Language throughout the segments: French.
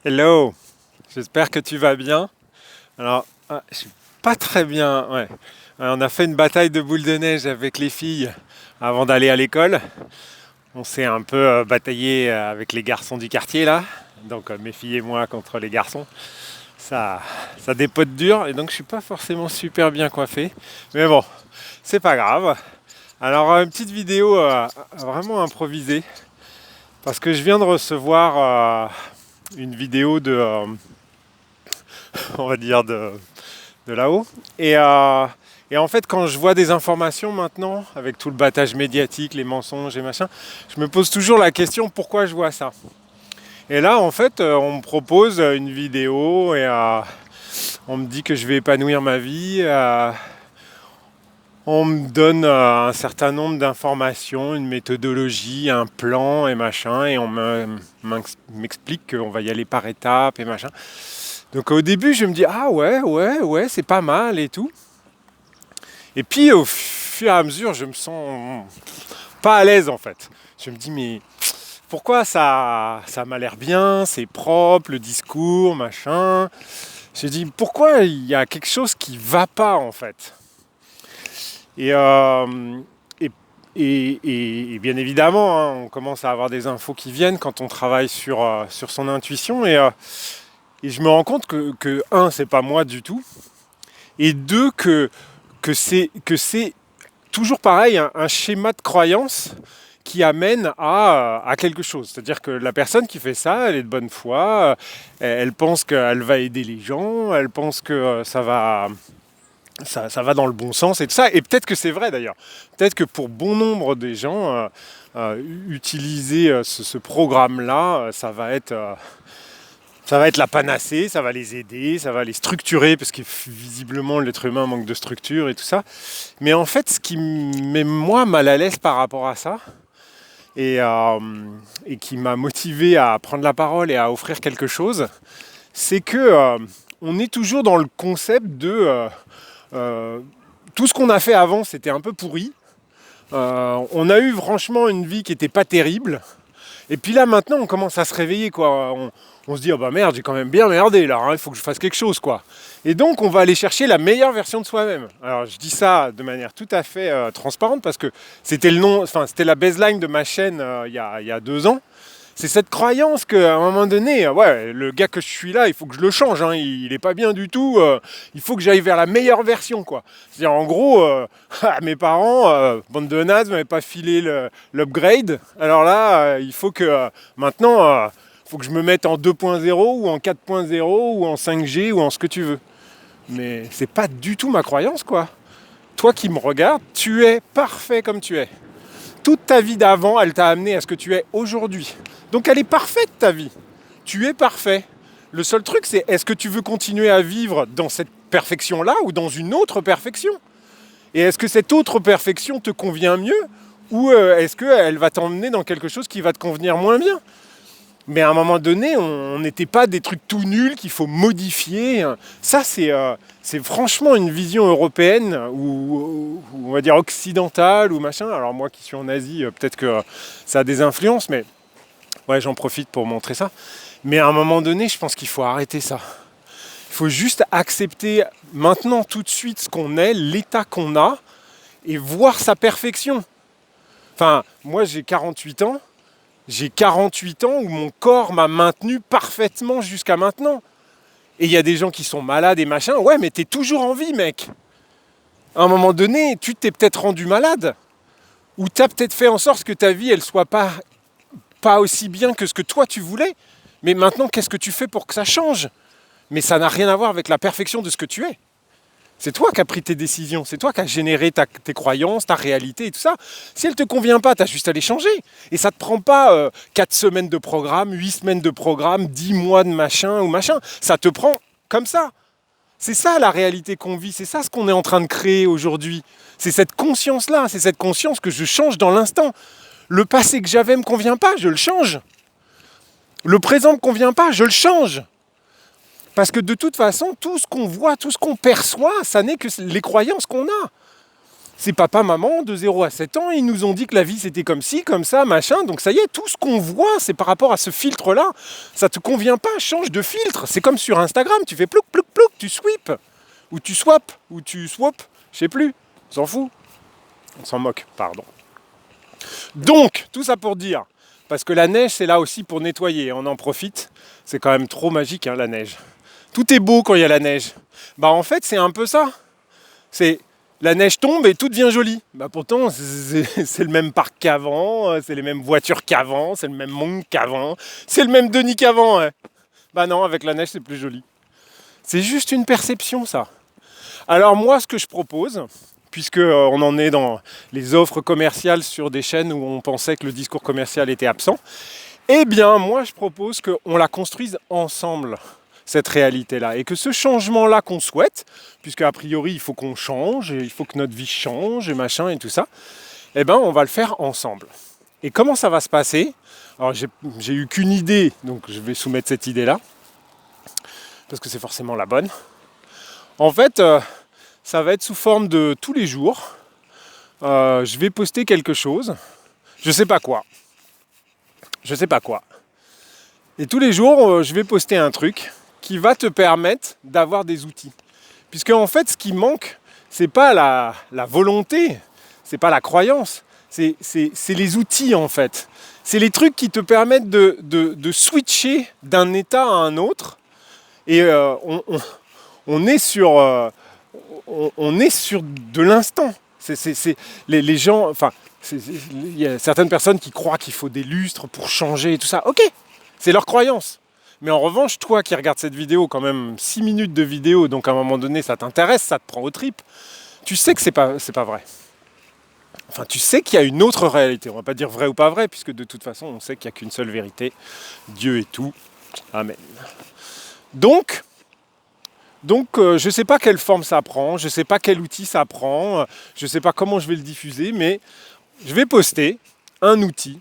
Hello, j'espère que tu vas bien. Alors, je suis pas très bien. Ouais. On a fait une bataille de boules de neige avec les filles avant d'aller à l'école. On s'est un peu bataillé avec les garçons du quartier là. Donc mes filles et moi contre les garçons. Ça, ça dépote dur et donc je suis pas forcément super bien coiffé. Mais bon, c'est pas grave. Alors une petite vidéo vraiment improvisée parce que je viens de recevoir une vidéo on va dire de là-haut. Et en fait, quand je vois des informations maintenant, avec tout le battage médiatique, les mensonges et machin, je me pose toujours la question pourquoi je vois ça. Et là, en fait, on me propose une vidéo et on me dit que je vais épanouir ma vie. On me donne un certain nombre d'informations, une méthodologie, un plan et machin, et m'explique qu'on va y aller par étapes et machin. Donc au début, je me dis ah ouais, c'est pas mal et tout. Et puis au fur et à mesure, je me sens pas à l'aise en fait. Je me dis mais pourquoi ça m'a l'air bien, c'est propre, le discours, machin. Je me dis pourquoi il y a quelque chose qui va pas en fait. Et, euh, et, et bien évidemment, hein, on commence à avoir des infos qui viennent quand on travaille sur son intuition. Et je me rends compte que un, c'est pas moi du tout. Et deux, que c'est toujours pareil, un schéma de croyance qui amène à quelque chose. C'est-à-dire que la personne qui fait ça, elle est de bonne foi, elle pense qu'elle va aider les gens, elle pense que ça va dans le bon sens et tout ça. Et peut-être que c'est vrai d'ailleurs. Peut-être que pour bon nombre des gens, utiliser ce programme-là, ça va être la panacée, ça va les aider, ça va les structurer, parce que visiblement l'être humain manque de structure et tout ça. Mais en fait, ce qui me met moi mal à l'aise par rapport à ça, et, euh, et qui m'a motivé à prendre la parole et à offrir quelque chose, c'est que on est toujours dans le concept de euh, tout ce qu'on a fait avant, c'était un peu pourri. On a eu franchement une vie qui n'était pas terrible. Et puis là maintenant on commence à se réveiller quoi. On se dit oh bah merde j'ai quand même bien merdé là, hein, il faut que je fasse quelque chose quoi. Et donc on va aller chercher la meilleure version de soi-même. Alors je dis ça de manière tout à fait transparente parce que c'était le nom, enfin c'était la baseline de ma chaîne il y a 2 ans. C'est cette croyance qu'à un moment donné, ouais, le gars que je suis là, il faut que je le change, hein, il est pas bien du tout, il faut que j'aille vers la meilleure version, quoi. C'est-à-dire, en gros, mes parents, bande de nazes, m'avaient pas filé l'upgrade, alors là, il faut que, maintenant, faut que je me mette en 2.0 ou en 4.0 ou en 5G ou en ce que tu veux. Mais c'est pas du tout ma croyance, quoi. Toi qui me regardes, tu es parfait comme tu es. Toute ta vie d'avant, elle t'a amené à ce que tu es aujourd'hui. Donc elle est parfaite ta vie. Tu es parfait. Le seul truc, c'est est-ce que tu veux continuer à vivre dans cette perfection-là ou dans une autre perfection? Et est-ce que cette autre perfection te convient mieux ou est-ce qu'elle va t'emmener dans quelque chose qui va te convenir moins bien? Mais à un moment donné, on n'était pas des trucs tout nuls qu'il faut modifier. Ça, c'est franchement une vision européenne ou on va dire occidentale ou machin. Alors moi qui suis en Asie, peut-être que ça a des influences, mais ouais, j'en profite pour montrer ça. Mais à un moment donné, je pense qu'il faut arrêter ça. Il faut juste accepter maintenant tout de suite ce qu'on est, l'état qu'on a, et voir sa perfection. Enfin, moi j'ai 48 ans. J'ai 48 ans où mon corps m'a maintenu parfaitement jusqu'à maintenant. Et il y a des gens qui sont malades et machin. Ouais, mais t'es toujours en vie, mec. À un moment donné, tu t'es peut-être rendu malade. Ou t'as peut-être fait en sorte que ta vie, elle soit pas aussi bien que ce que toi tu voulais. Mais maintenant, qu'est-ce que tu fais pour que ça change? Mais ça n'a rien à voir avec la perfection de ce que tu es. C'est toi qui as pris tes décisions, c'est toi qui as généré tes croyances, ta réalité et tout ça. Si elle ne te convient pas, tu as juste à les changer. Et ça ne te prend pas 4 semaines de programme, 8 semaines de programme, 10 mois de machin ou machin. Ça te prend comme ça. C'est ça la réalité qu'on vit, c'est ça ce qu'on est en train de créer aujourd'hui. C'est cette conscience-là, c'est cette conscience que je change dans l'instant. Le passé que j'avais ne me convient pas, je le change. Le présent ne me convient pas, je le change. Parce que de toute façon, tout ce qu'on voit, tout ce qu'on perçoit, ça n'est que les croyances qu'on a. C'est papa, maman, de 0 à 7 ans, ils nous ont dit que la vie c'était comme ci, comme ça, machin. Donc ça y est, tout ce qu'on voit, c'est par rapport à ce filtre-là. Ça te convient pas, change de filtre. C'est comme sur Instagram, tu fais plouc, plouc, plouc, tu sweep. Ou tu swap, ou tu swap, je sais plus. On s'en fout. On s'en moque, pardon. Donc, tout ça pour dire, parce que la neige c'est là aussi pour nettoyer, on en profite. C'est quand même trop magique hein, la neige. Tout est beau quand il y a la neige. Bah en fait c'est un peu ça. C'est la neige tombe et tout devient joli. Bah pourtant c'est le même parc qu'avant, c'est les mêmes voitures qu'avant, c'est le même monde qu'avant, c'est le même Denis qu'avant. Ouais. Bah non, avec la neige c'est plus joli. C'est juste une perception ça. Alors moi ce que je propose, puisque on en est dans les offres commerciales sur des chaînes où on pensait que le discours commercial était absent, eh bien moi je propose qu'on la construise ensemble, cette réalité-là, et que ce changement-là qu'on souhaite, puisque a priori il faut qu'on change, et il faut que notre vie change, et machin, et tout ça, eh ben on va le faire ensemble. Et comment ça va se passer? Alors j'ai eu qu'une idée, donc je vais soumettre cette idée-là, parce que c'est forcément la bonne. En fait, ça va être sous forme de tous les jours, je vais poster quelque chose, je sais pas quoi. Et tous les jours, je vais poster un truc qui va te permettre d'avoir des outils. Puisque en fait, ce qui manque, c'est pas la volonté, c'est pas la croyance, c'est les outils en fait. C'est les trucs qui te permettent de switcher d'un état à un autre. Et on est sur de l'instant. Les gens, enfin, il y a certaines personnes qui croient qu'il faut des lustres pour changer et tout ça. Ok, c'est leur croyance. Mais en revanche, toi qui regardes cette vidéo, quand même 6 minutes de vidéo, donc à un moment donné ça t'intéresse, ça te prend aux tripes, tu sais que c'est pas vrai. Enfin, tu sais qu'il y a une autre réalité. On va pas dire vrai ou pas vrai, puisque de toute façon, on sait qu'il n'y a qu'une seule vérité. Dieu est tout. Amen. Donc, je ne sais pas quelle forme ça prend, je ne sais pas quel outil ça prend, je ne sais pas comment je vais le diffuser, mais je vais poster un outil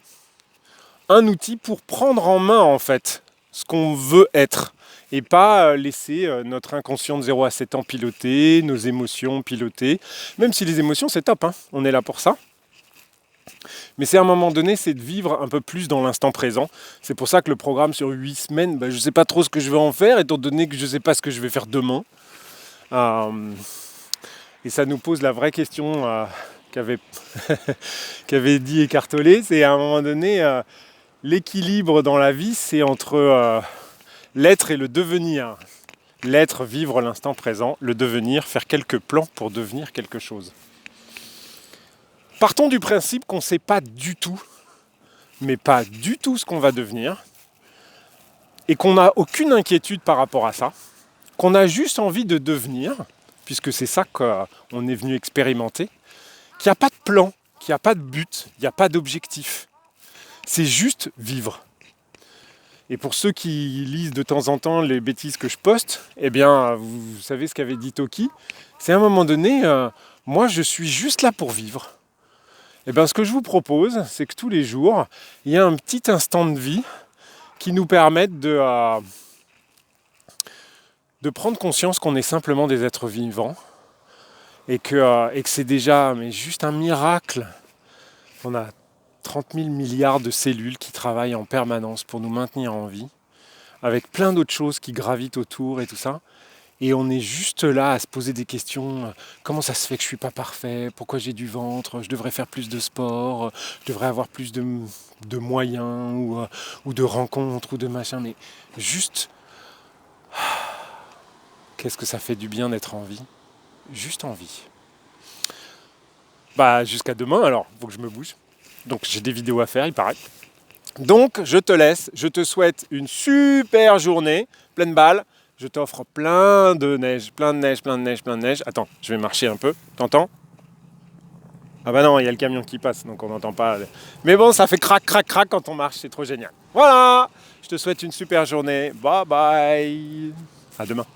pour prendre en main en fait ce qu'on veut être et pas laisser notre inconscient de 0 à 7 ans piloter, nos émotions piloter, même si les émotions c'est top, hein, on est là pour ça. Mais c'est à un moment donné, c'est de vivre un peu plus dans l'instant présent. C'est pour ça que le programme sur 8 semaines, je ne sais pas trop ce que je vais en faire, étant donné que je ne sais pas ce que je vais faire demain. Et ça nous pose la vraie question qu'avait dit Eckhart Tolle, c'est à un moment donné, l'équilibre dans la vie, c'est entre l'être et le devenir. L'être, vivre l'instant présent, le devenir, faire quelques plans pour devenir quelque chose. Partons du principe qu'on ne sait pas du tout, mais pas du tout ce qu'on va devenir, et qu'on n'a aucune inquiétude par rapport à ça, qu'on a juste envie de devenir, puisque c'est ça qu'on est venu expérimenter, qu'il n'y a pas de plan, qu'il n'y a pas de but, il n'y a pas d'objectif. C'est juste vivre. Et pour ceux qui lisent de temps en temps les bêtises que je poste, eh bien, vous savez ce qu'avait dit Toki, c'est à un moment donné, moi je suis juste là pour vivre. Et bien ce que je vous propose, c'est que tous les jours, il y a un petit instant de vie qui nous permette de prendre conscience qu'on est simplement des êtres vivants et que c'est déjà juste un miracle. On a 30 000 milliards de cellules qui travaillent en permanence pour nous maintenir en vie, avec plein d'autres choses qui gravitent autour et tout ça. Et on est juste là à se poser des questions. Comment ça se fait que je ne suis pas parfait? Pourquoi j'ai du ventre? Je devrais faire plus de sport? Je devrais avoir plus de moyens ou de rencontres ou de machin. Mais juste, qu'est-ce que ça fait du bien d'être en vie? Juste en vie. Jusqu'à demain alors, faut que je me bouge. Donc j'ai des vidéos à faire, il paraît. Donc je te laisse, je te souhaite une super journée, pleine balle. Je t'offre plein de neige, plein de neige, plein de neige, plein de neige. Attends, je vais marcher un peu. T'entends? Ah bah non, il y a le camion qui passe, donc on n'entend pas. Mais bon, ça fait crac, crac, crac quand on marche, c'est trop génial. Voilà! Je te souhaite une super journée. Bye bye! À demain.